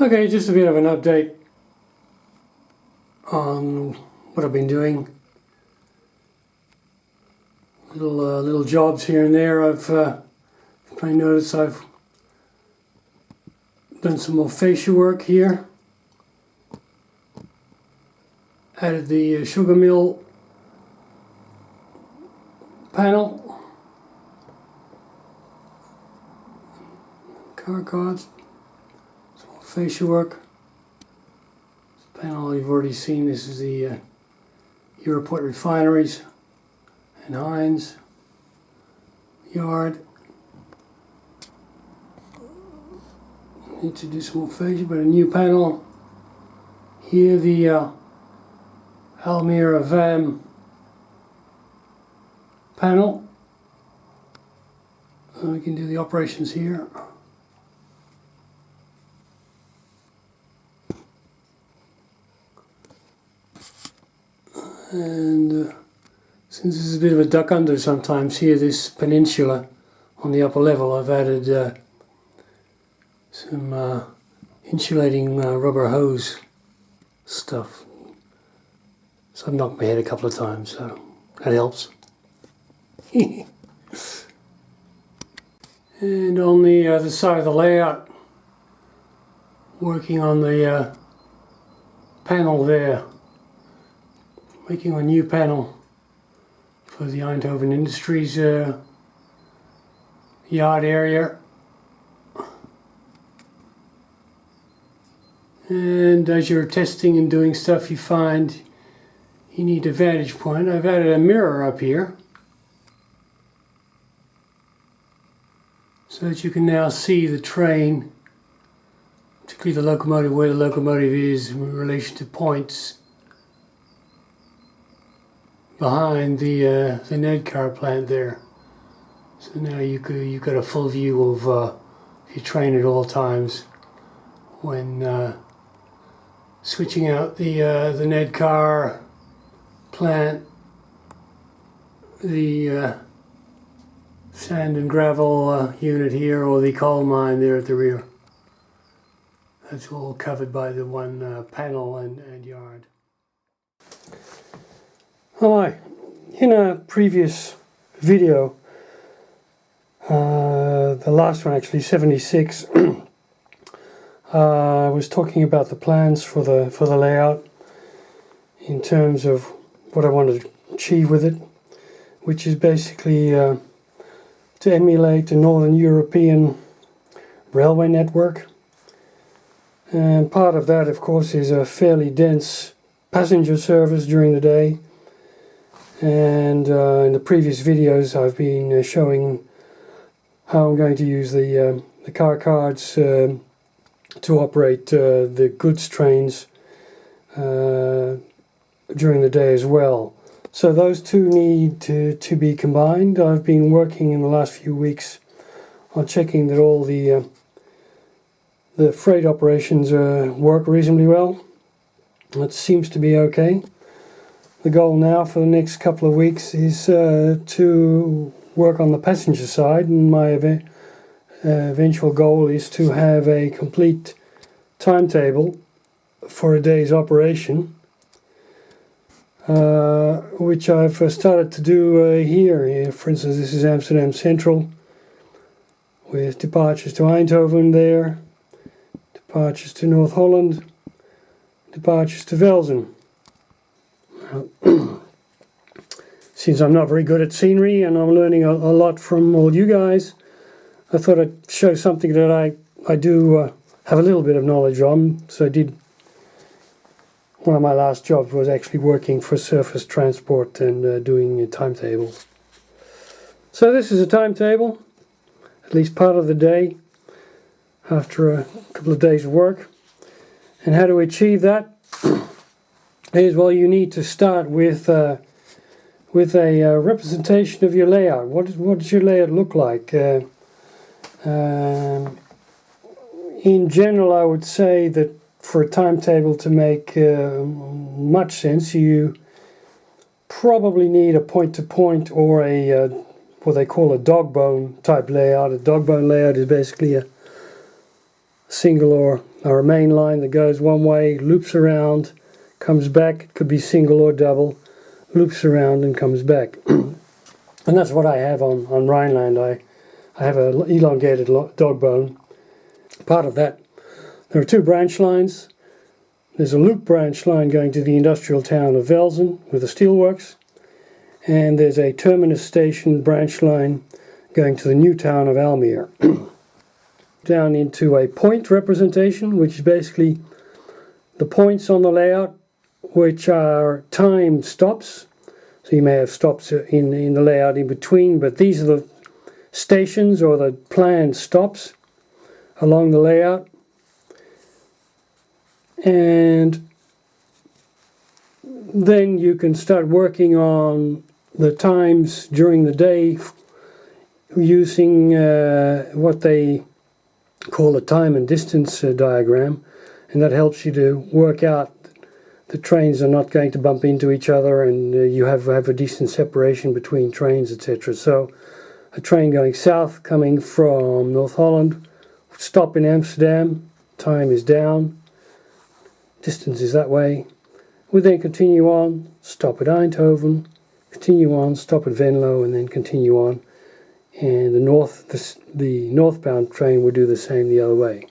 Okay, just a bit of an update on what I've been doing. Little jobs here and there. I've probably noticed I've done some more fascia work here. Added the sugar mill panel, car cards, some more fascia work. This panel you've already seen. This is the Europort refineries and Heinz yard. Need to do some more fascia, but a new panel here. The Almere VAM panel. We can do the operations here. And since this is a bit of a duck under sometimes here, this peninsula on the upper level, I've added some insulating rubber hose stuff. So I've knocked my head a couple of times, so that helps. And on the other side of the layout, working on the panel there, making a new panel for the Eindhoven Industries yard area. And as you're testing and doing stuff, you find you need a vantage point. I've added a mirror up here so that you can now see the train, particularly the locomotive, where the locomotive is in relation to points behind the Nedcar plant there. So now you've got a full view of your train at all times when switching out the Nedcar plant, the sand and gravel unit here, or the coal mine there at the rear. That's all covered by the one panel and yard. Hi, in a previous video, the last one actually, 76, I was talking about the plans for the layout in terms of what I wanted to achieve with it, which is basically to emulate the Northern European railway network. And part of that, of course, is a fairly dense passenger service during the day. And in the previous videos I've been showing how I'm going to use the car cards to operate the goods trains during the day as well. So those two need to be combined. I've been working in the last few weeks on checking that all the freight operations work reasonably well. It seems to be okay. The goal now for the next couple of weeks is to work on the passenger side, and my eventual goal is to have a complete timetable for a day's operation, which I've started to do here. For instance, this is Amsterdam Central with departures to Eindhoven there, departures to North Holland, departures to Velzen. Since I'm not very good at scenery and I'm learning a lot from all you guys, I thought I'd show something that I do have a little bit of knowledge on. So I did, one of my last jobs was actually working for surface transport and doing a timetable. So this is a timetable, at least part of the day after a couple of days of work. And how to achieve that is, well, you need to start with a representation of your layout. What does your layout look like? In general, I would say that for a timetable to make much sense, you probably need a point-to-point or a what they call a dog bone type layout. A dog bone layout is basically single or a main line that goes one way, loops around, comes back. It could be single or double, loops around and comes back. And that's what I have on Rhineland. I have an elongated dog bone. Part of that, there are two branch lines. There's a loop branch line going to the industrial town of Velzen with the steelworks, and there's a terminus station branch line going to the new town of Almere. Down into a point representation, which is basically the points on the layout which are time stops. So you may have stops in the layout in between, but these are the stations or the planned stops along the layout. And then you can start working on the times during the day using what they call a time and distance diagram, and that helps you to work out the trains are not going to bump into each other, and you have a decent separation between trains, etc. So a train going south coming from North Holland, stop in Amsterdam, time is down, distance is that way. We then continue on, stop at Eindhoven, continue on, stop at Venlo, and then continue on. And the northbound train would do the same the other way.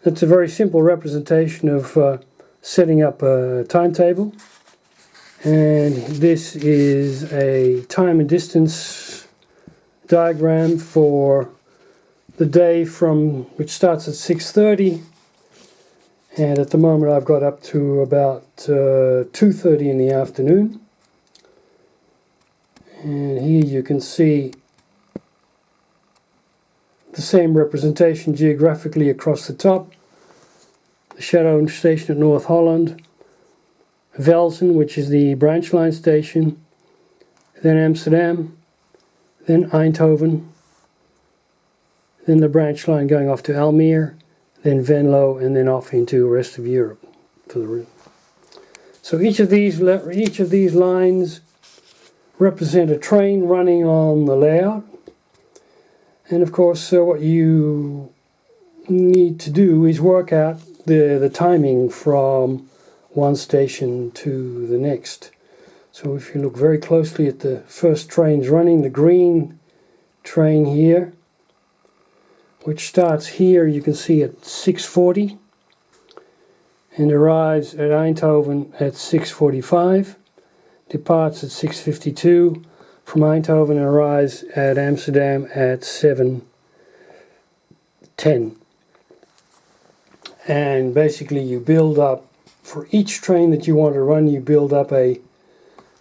That's a very simple representation of setting up a timetable. And this is a time and distance diagram for the day which starts at 6:30. And at the moment I've got up to about 2:30 in the afternoon. And here you can see the same representation geographically across the top. The shadow station at North Holland, Velzen, which is the branch line station, then Amsterdam, then Eindhoven, then the branch line going off to Almere, then Venlo, and then off into the rest of Europe for the route. So each of these lines represent a train running on the layout. And of course, what you need to do is work out the timing from one station to the next. So if you look very closely at the first trains running, the green train here, which starts here, you can see at 6:40 and arrives at Eindhoven at 6:45, departs at 6:52 from Eindhoven and arrives at Amsterdam at 7:10. And basically you build up, for each train that you want to run, you build up a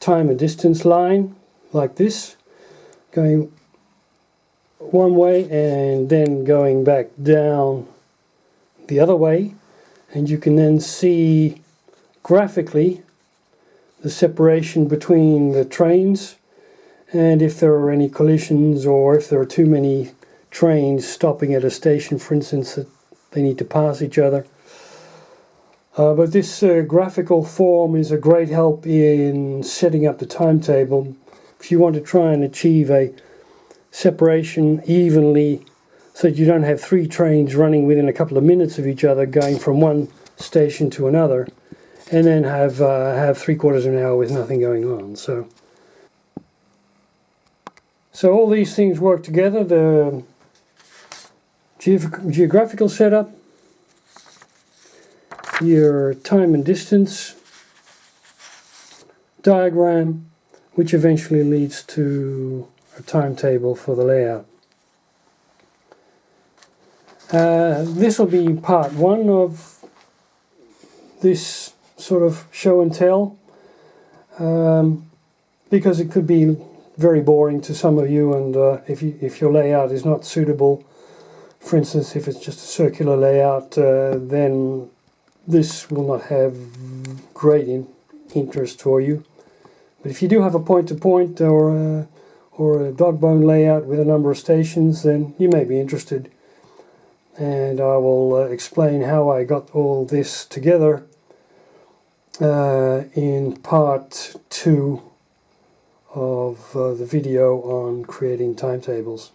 time and distance line like this, going one way and then going back down the other way, and you can then see graphically the separation between the trains, and if there are any collisions or if there are too many trains stopping at a station, for instance, that they need to pass each other. But this graphical form is a great help in setting up the timetable. If you want to try and achieve a separation evenly so that you don't have three trains running within a couple of minutes of each other going from one station to another, and then have 3/4 of an hour with nothing going on. So all these things work together: the geographical setup, your time and distance diagram, which eventually leads to a timetable for the layout. This will be part one of this sort of show and tell, because it could be very boring to some of you, and if your layout is not suitable, for instance if it's just a circular layout, then this will not have great interest for you. But if you do have a point-to-point or a dog bone layout with a number of stations, then you may be interested. And I will explain how I got all this together in part 2 of the video on creating timetables.